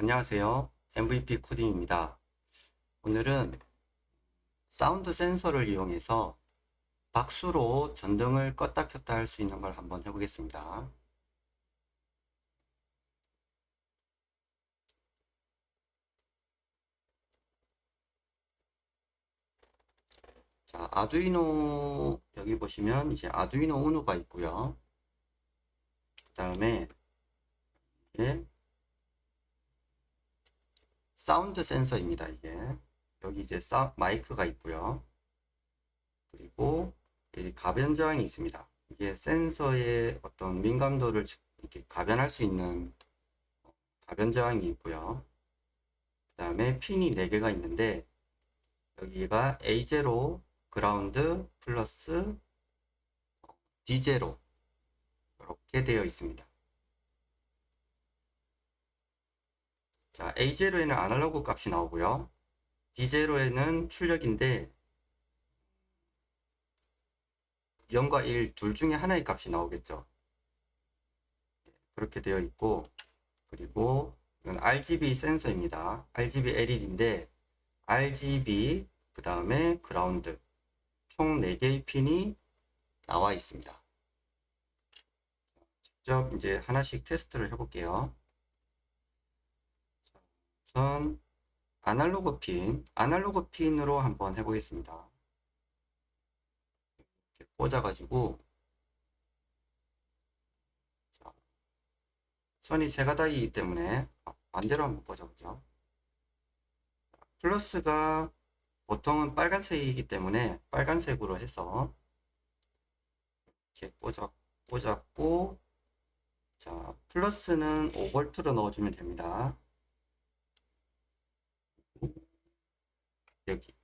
안녕하세요. MVP 코딩입니다. 오늘은 사운드 센서를 이용해서 박수로 전등을 껐다 켰다 할 수 있는 걸 한번 해보겠습니다. 자, 아두이노 여기 보시면 이제 아두이노 우노가 있고요. 그 다음에 사운드 센서입니다. 이게 여기 이제 마이크가 있고요. 그리고 이 가변 저항이 있습니다. 이게 센서의 어떤 민감도를 이렇게 가변할 수 있는 가변 저항이 있고요. 그 다음에 핀이 4개가 있는데 여기가 A0 그라운드 플러스 D0 이렇게 되어 있습니다. 자, A0에는 아날로그 값이 나오고요. D0에는 출력인데 0과 1 둘 중에 하나의 값이 나오겠죠. 그렇게 되어 있고, 그리고 이건 RGB 센서입니다. RGB LED인데 RGB 그 다음에 그라운드 총 4개의 핀이 나와 있습니다. 직접 이제 하나씩 테스트를 해볼게요. 우선 아날로그 핀으로 한번 해보겠습니다. 이렇게 꽂아가지고, 자, 선이 세 가닥이기 때문에 반대로 한번 꽂아보죠. 플러스가 보통은 빨간색이기 때문에 빨간색으로 해서 이렇게 꽂았고, 자, 플러스는 5V로 넣어주면 됩니다. 여기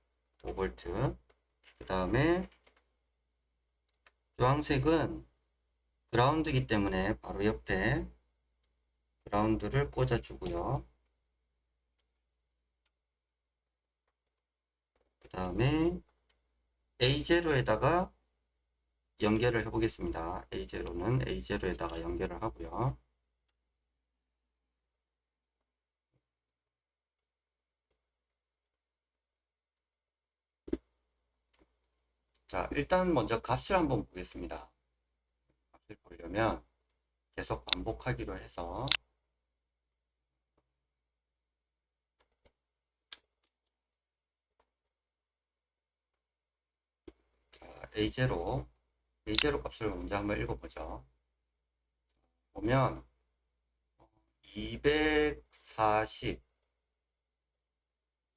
5V. 그 다음에 주황색은 그라운드이기 때문에 바로 옆에 그라운드를 꽂아주고요. 그 다음에 A0에다가 연결을 해보겠습니다. A0는 A0에다가 연결을 하고요. 자, 일단 먼저 값을 한번 보겠습니다. 값을 보려면 계속 반복하기로 해서 자, A0 값을 먼저 한번 읽어보죠. 보면 240,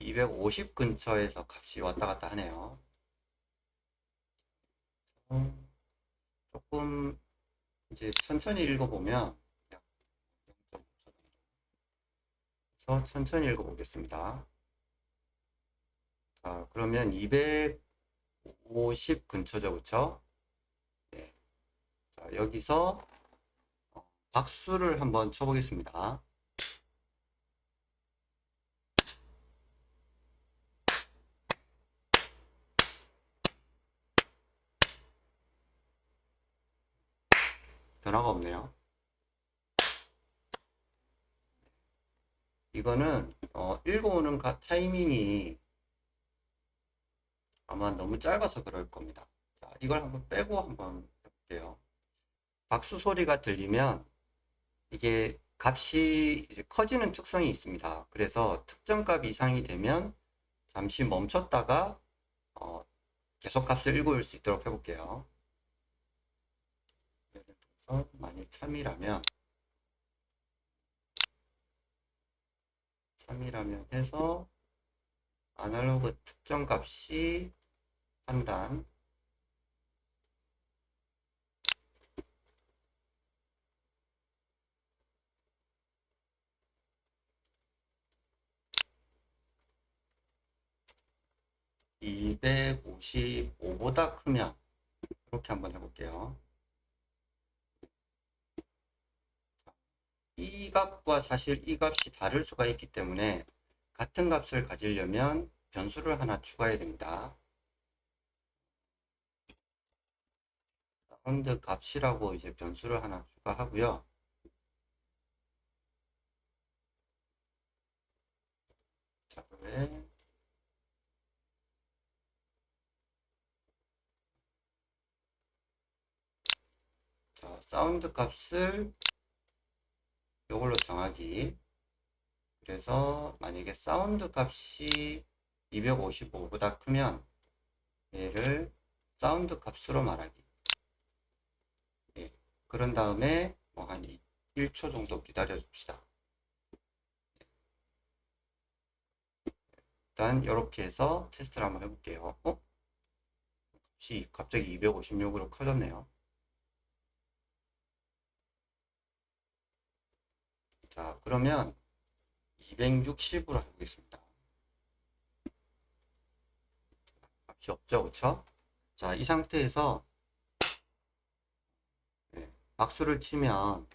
250 근처에서 값이 왔다 갔다 하네요. 조금 이제 천천히 읽어보면 약 0.5초 정도. 천천히 읽어보겠습니다. 자, 그러면 250 근처죠, 그쵸? 네. 자, 여기서 박수를 한번 쳐보겠습니다. 변화가 없네요. 이거는 읽어오는 타이밍이 아마 너무 짧아서 그럴 겁니다. 자, 이걸 한번 빼고 한번 해볼게요. 박수 소리가 들리면 이게 값이 이제 커지는 특성이 있습니다. 그래서 특정 값 이상이 되면 잠시 멈췄다가 계속 값을 읽어올 수 있도록 해볼게요. 예를 들어서 만약 3이라면 해서 아날로그 특정 값이 판단 255보다 크면 이렇게 한번 해볼게요. 이 값과 사실 이 값이 다를 수가 있기 때문에 같은 값을 가지려면 변수를 하나 추가해야 됩니다. 사운드 값이라고 이제 변수를 하나 추가하고요. 자료에 자, 사운드 값을 이걸로 정하기. 그래서 만약에 사운드 값이 255보다 크면 얘를 사운드 값으로 말하기. 예. 그런 다음에 뭐 한 1초 정도 기다려 줍시다. 일단 이렇게 해서 테스트를 한번 해볼게요. 값이 갑자기 256으로 커졌네요. 자, 그러면 260으로 해보겠습니다. 값이 없죠, 그쵸? 자, 이 상태에서 박수를 치면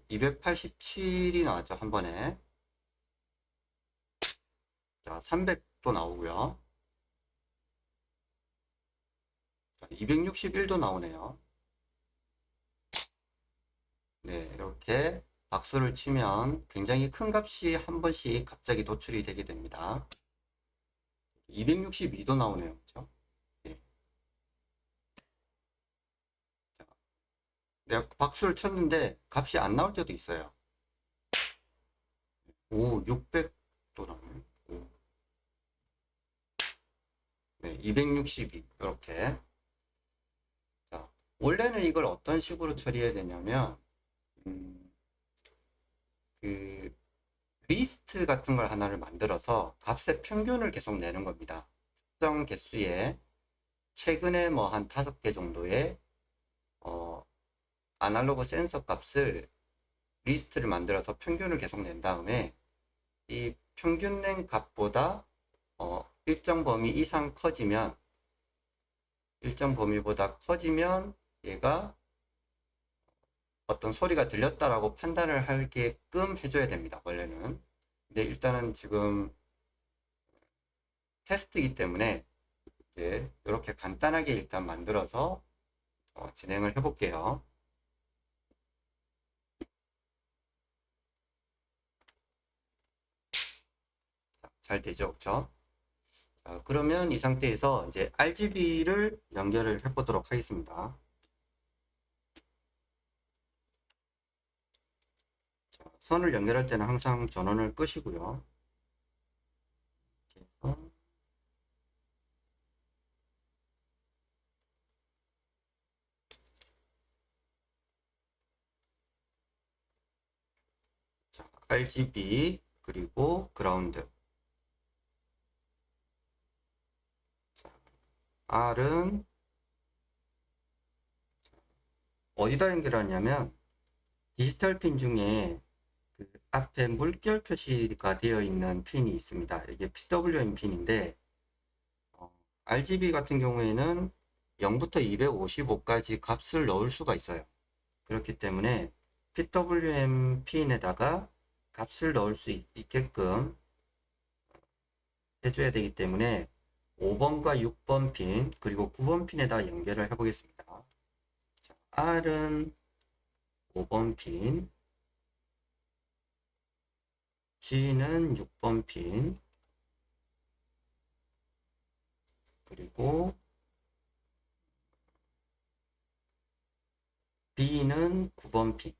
287이 나왔죠, 한 번에. 자, 300도 나오고요. 자, 261도 나오네요. 네, 이렇게 박수를 치면 굉장히 큰 값이 한 번씩 갑자기 도출이 되게 됩니다. 262도 나오네요, 그렇죠? 네. 자, 내가 박수를 쳤는데 값이 안 나올 때도 있어요. 오, 600도 나오네. 오. 네, 262 이렇게. 자, 원래는 이걸 어떤 식으로 처리해야 되냐면 그 리스트 같은 걸 하나를 만들어서 값의 평균을 계속 내는 겁니다. 특정 개수에 최근에 뭐 한 5개 정도의 아날로그 센서 값을 리스트를 만들어서 평균을 계속 낸 다음에 이 평균 낸 값보다 일정 범위 이상 커지면 일정 범위보다 커지면 얘가 어떤 소리가 들렸다라고 판단을 하게끔 해줘야 됩니다. 원래는. 근데 일단은 지금 테스트이기 때문에 이제 이렇게 간단하게 일단 만들어서 진행을 해볼게요. 자, 잘 되죠, 그렇죠? 자, 그러면 이 상태에서 이제 RGB를 연결을 해보도록 하겠습니다. 자, 선을 연결할 때는 항상 전원을 끄시고요. 이렇게 해서 자, RGB 그리고 그라운드. 자, R은 어디다 연결하냐면 디지털 핀 중에 그 앞에 물결 표시가 되어 있는 핀이 있습니다. 이게 PWM 핀인데 RGB 같은 경우에는 0부터 255까지 값을 넣을 수가 있어요. 그렇기 때문에 PWM 핀에다가 값을 넣을 수 있게끔 해줘야 되기 때문에 5번과 6번 핀 그리고 9번 핀에다 연결을 해 보겠습니다. 자, R은 5번 핀, G는 6번 핀, 그리고 B는 9번 핀.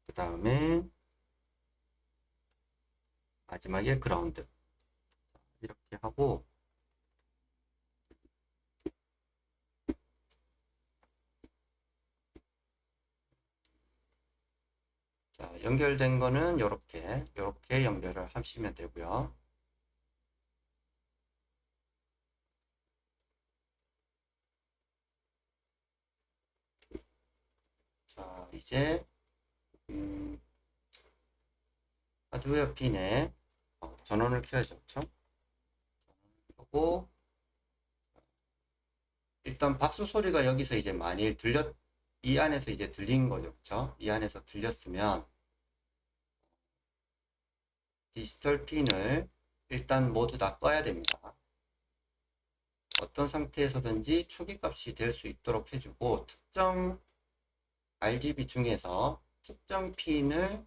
그 다음에 마지막에 그라운드. 이렇게 하고 자, 연결된 거는 이렇게 연결을 하시면 되고요. 자, 이제 하드웨어 핀에 전원을 켜야죠, 그렇죠? 켜고 일단 박수 소리가 여기서 이제 많이 이 안에서 이제 들린 거죠, 그렇죠? 이 안에서 들렸으면 디지털 핀을 일단 모두 다 꺼야 됩니다. 어떤 상태에서든지 초기값이 될 수 있도록 해주고 특정 RGB 중에서 특정 핀을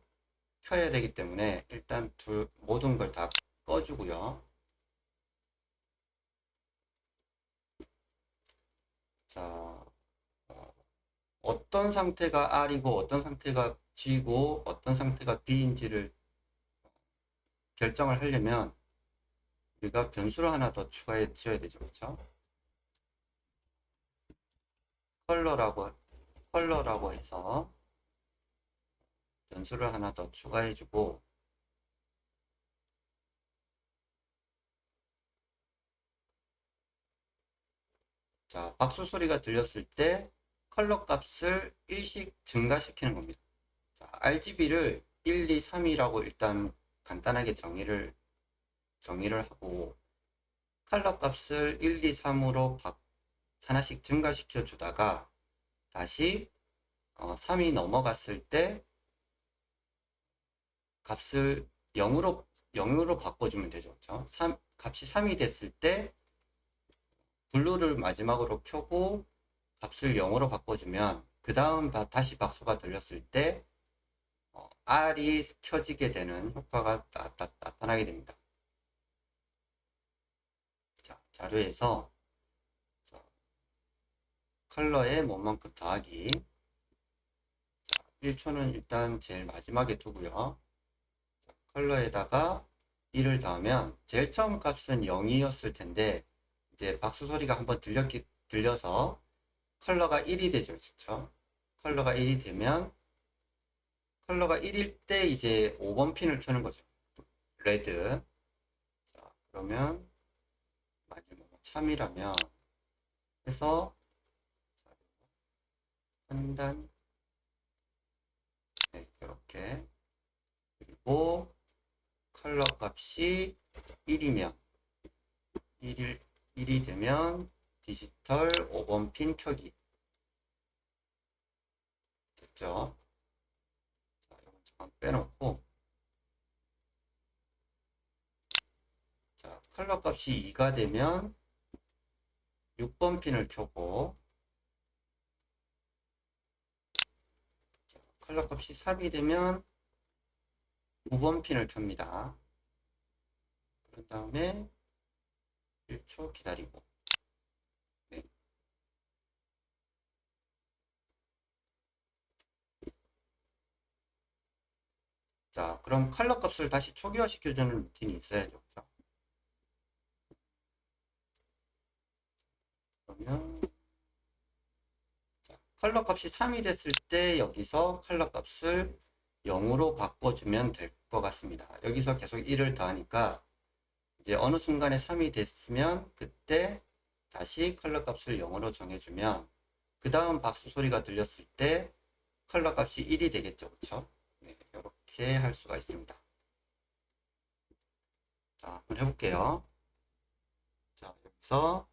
켜야 되기 때문에 일단 모든 걸 다 꺼주고요. 자, 어떤 상태가 R이고 어떤 상태가 G고 어떤 상태가 B인지를 결정을 하려면 우리가 변수를 하나 더 추가해 줘야 되죠. 그렇죠? 컬러라고 컬러라고 해서 변수를 하나 더 추가해 주고, 자, 박수 소리가 들렸을 때 컬러 값을 1씩 증가시키는 겁니다. 자, RGB를 1, 2, 3이라고 일단 간단하게 정의를 하고, 컬러 값을 1, 2, 3으로 하나씩 증가시켜 주다가 다시 3이 넘어갔을 때 값을 0으로 바꿔주면 되죠. 그렇죠? 값이 3이 됐을 때 블루를 마지막으로 켜고 값을 0으로 바꿔주면 그 다음 다시 박수가 들렸을 때 R이 켜지게 되는 효과가 나타나게 됩니다. 자, 자료에서 컬러에 뭐만큼 더하기, 자, 1초는 일단 제일 마지막에 두고요. 자, 컬러에다가 1을 더하면 제일 처음 값은 0이었을 텐데 이제 박수 소리가 한번 들려서 컬러가 1이 되죠. 그렇죠? 컬러가 1이 되면 컬러가 1일 때 이제 5번 핀을 켜는 거죠. 레드. 자, 그러면 마지막 참이라면 해서 한 단, 네, 이렇게. 그리고 컬러 값이 1이면 1이 되면 디지털 5번 핀 켜기. 됐죠? 자, 이건 잠깐 빼놓고, 자, 컬러 값이 2가 되면 6번 핀을 켜고, 자, 컬러 값이 3이 되면 9번 핀을 켭니다. 그런 다음에 1초 기다리고. 네. 자, 그럼 컬러 값을 다시 초기화 시켜주는 루틴이 있어야죠. 그렇죠? 그러면 자, 컬러 값이 3이 됐을 때 여기서 컬러 값을 0으로 바꿔주면 될 것 같습니다. 여기서 계속 1을 더하니까 이제 어느 순간에 3이 됐으면 그때 다시 컬러 값을 0으로 정해주면 그 다음 박수 소리가 들렸을 때 컬러 값이 1이 되겠죠. 그렇죠? 네, 이렇게 할 수가 있습니다. 자, 한번 해볼게요. 자, 여기서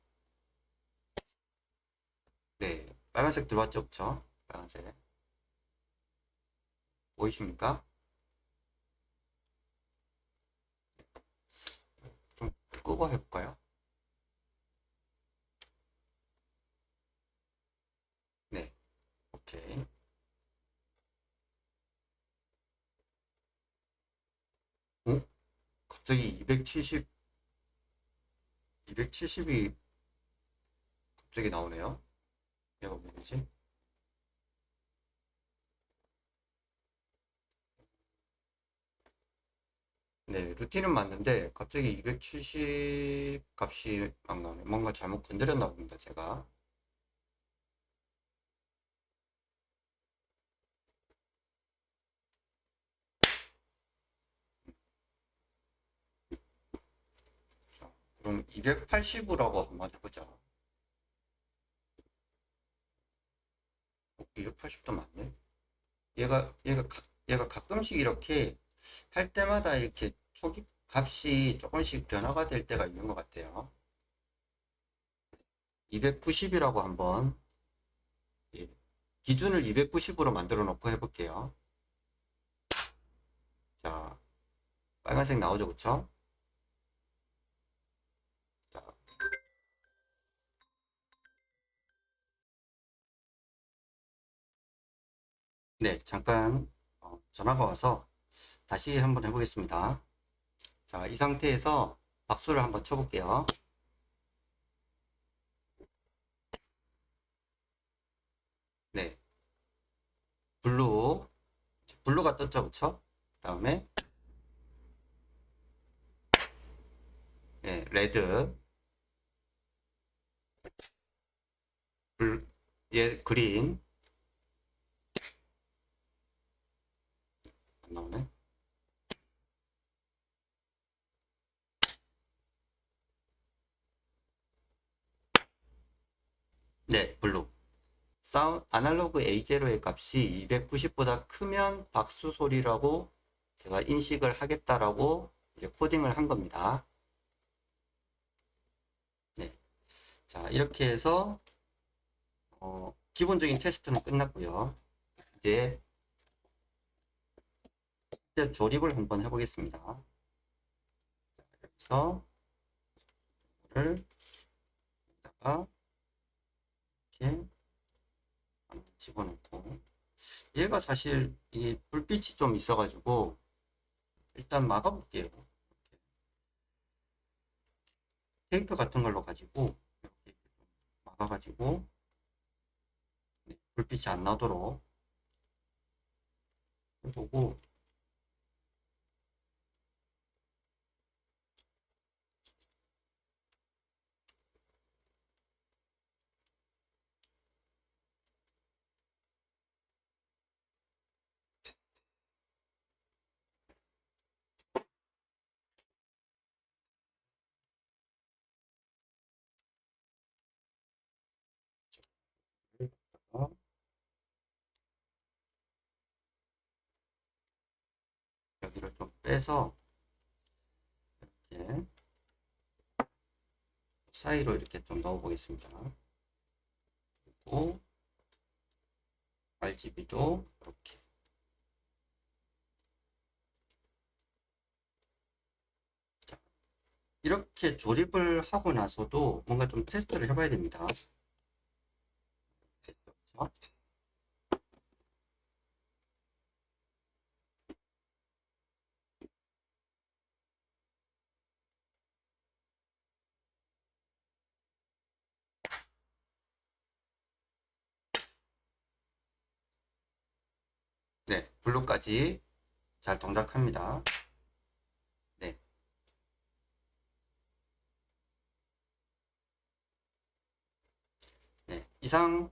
네, 빨간색 들어왔죠. 그쵸? 빨간색 보이십니까? 좀 끄고 해볼까요? 네, 오케이. 어? 갑자기 270이 갑자기 나오네요. 얘가 뭐지? 네, 루틴은 맞는데 갑자기 270 값이 막 나오네. 뭔가 잘못 건드렸나 봅니다, 제가. 자, 그럼 280으로라고 한번 해보자. 280도 맞네. 얘가 가끔씩 이렇게 할 때마다 이렇게 초기 값이 조금씩 변화가 될 때가 있는 것 같아요. 290이라고 한번, 예, 기준을 290으로 만들어 놓고 해볼게요. 자, 빨간색 나오죠, 그쵸? 자, 네, 잠깐 전화가 와서 다시 한번 해보겠습니다. 자, 이 상태에서 박수를 한번 쳐볼게요. 네, 블루가 떴죠, 그쵸? 그 다음에 네, 레드, 그린. 안 나오네. 네, 블루. 아날로그 A0의 값이 290보다 크면 박수 소리라고 제가 인식을 하겠다라고 이제 코딩을 한 겁니다. 네. 자, 이렇게 해서 기본적인 테스트는 끝났고요. 이제 조립을 한번 해보겠습니다. 여기서 이거를 여기다가 이렇게 집어넣고, 얘가 사실 이 불빛이 좀 있어가지고 일단 막아볼게요. 테이프 같은 걸로 가지고 이렇게 막아가지고 불빛이 안 나도록 해보고, 여기를 좀 빼서 이렇게 사이로 이렇게 좀 넣어 보겠습니다. 그리고 RGB도 이렇게. 자, 이렇게 조립을 하고 나서도 뭔가 좀 테스트를 해봐야 됩니다. 그렇죠? 네, 블루까지 잘 동작합니다. 네, 네. 이상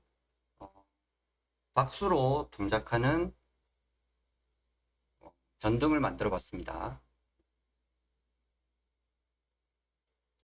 어, 박수로 동작하는 전등을 만들어 봤습니다.